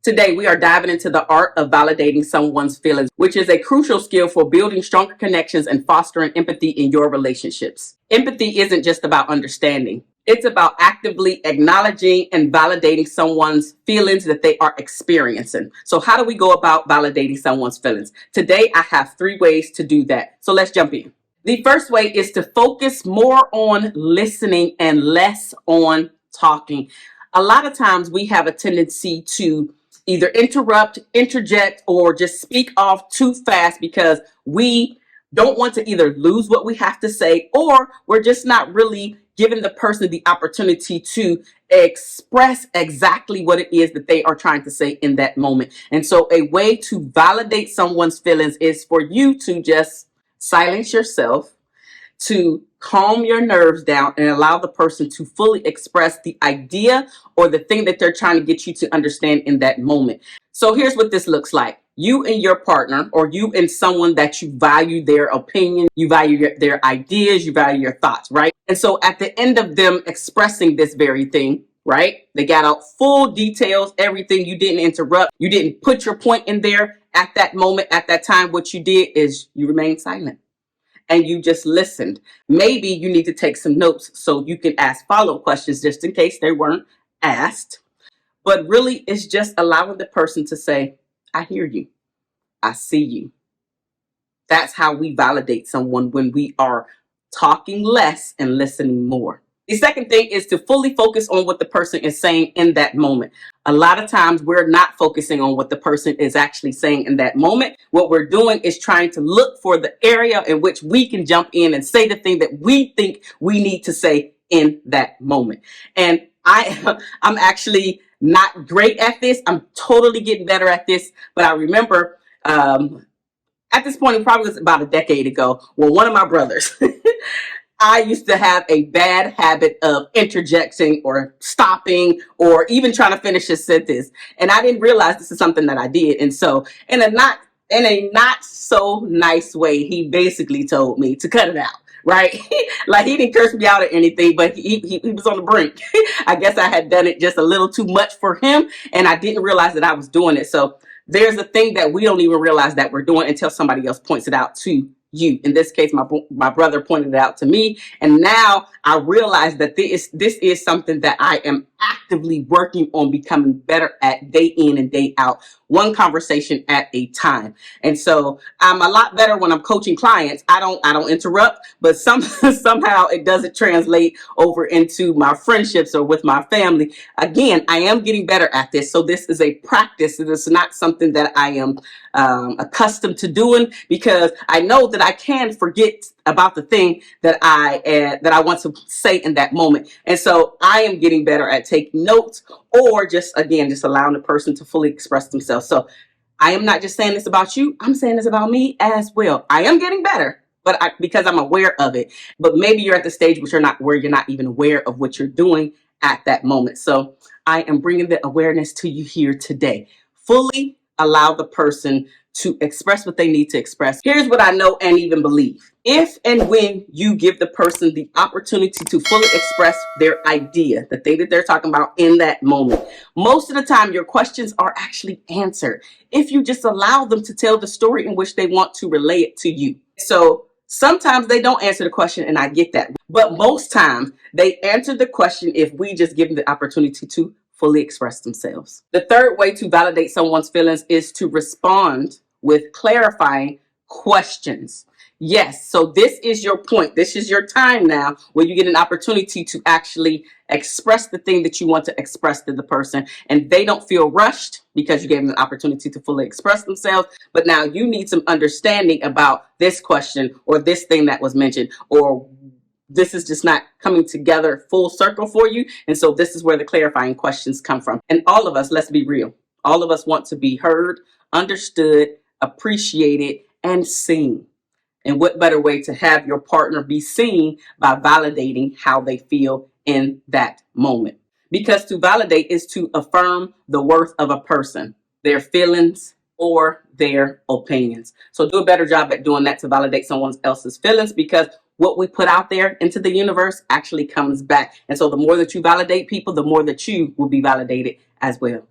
Today, we are diving into the art of validating someone's feelings, which is a crucial skill for building stronger connections and fostering empathy in your relationships. Empathy isn't just about understanding. It's about actively acknowledging and validating someone's feelings that they are experiencing. So how do we go about validating someone's feelings? Today, I have 3 ways to do that. So let's jump in. The first way is to focus more on listening and less on talking. A lot of times we have a tendency to either interrupt, interject, or just speak off too fast because we don't want to either lose what we have to say, or we're just not really giving the person the opportunity to express exactly what it is that they are trying to say in that moment. And so a way to validate someone's feelings is for you to just silence yourself, to calm your nerves down and allow the person to fully express the idea or the thing that they're trying to get you to understand in that moment. So here's what this looks like. You and your partner, or you and someone that you value their opinion, you value their ideas, you value your thoughts, right? And so at the end of them expressing this very thing, right? They got out full details, everything. You didn't interrupt. You didn't put your point in there at that moment, at that time. What you did is you remained silent. And you just listened. Maybe you need to take some notes so you can ask follow-up questions just in case they weren't asked. But really, it's just allowing the person to say, I hear you. I see you. That's how we validate someone, when we are talking less and listening more. The second thing is to fully focus on what the person is saying in that moment. A lot of times we're not focusing on what the person is actually saying in that moment. What we're doing is trying to look for the area in which we can jump in and say the thing that we think we need to say in that moment. And I'm actually not great at this. I'm totally getting better at this. But I remember at this point, it probably was about a decade ago, when one of my brothers, I used to have a bad habit of interjecting or stopping or even trying to finish a sentence. And I didn't realize this is something that I did. And so in a not so nice way, he basically told me to cut it out. Right? Like, he didn't curse me out or anything, but he was on the brink. I guess I had done it just a little too much for him, and I didn't realize that I was doing it. So there's a thing that we don't even realize that we're doing until somebody else points it out to you. In this case, my brother pointed it out to me, and now I realize that this is something that I am actively working on becoming better at, day in and day out, one conversation at a time. And so I'm a lot better when I'm coaching clients. I don't interrupt, but somehow it doesn't translate over into my friendships or with my family. Again, I am getting better at this. So this is a practice. It is not something that I am accustomed to doing, because I know that I can forget about the thing that I want to say in that moment. And so I am getting better at taking notes, or just allowing the person to fully express themselves. So I am not just saying this about you, I'm saying this about me as well. I am getting better, but because I'm aware of it. But maybe you're at the stage where you're not even aware of what you're doing at that moment. So I am bringing the awareness to you here today. Fully allow the person to express what they need to express. Here's what I know and even believe. If and when you give the person the opportunity to fully express their idea, the thing that they're talking about in that moment, most of the time your questions are actually answered if you just allow them to tell the story in which they want to relay it to you. So sometimes they don't answer the question, and I get that. But most times they answer the question if we just give them the opportunity to fully express themselves. The third way to validate someone's feelings is to respond with clarifying questions. Yes, so this is your point. This is your time now where you get an opportunity to actually express the thing that you want to express to the person, and they don't feel rushed because you gave them an opportunity to fully express themselves. But now you need some understanding about this question or this thing that was mentioned, or this is just not coming together full circle for you. And so this is where the clarifying questions come from. And all of us, let's be real, all of us want to be heard, understood, appreciated, and seen. And what better way to have your partner be seen by validating how they feel in that moment? Because to validate is to affirm the worth of a person, their feelings, or their opinions. So do a better job at doing that to validate someone else's feelings, because what we put out there into the universe actually comes back. And so the more that you validate people, the more that you will be validated as well.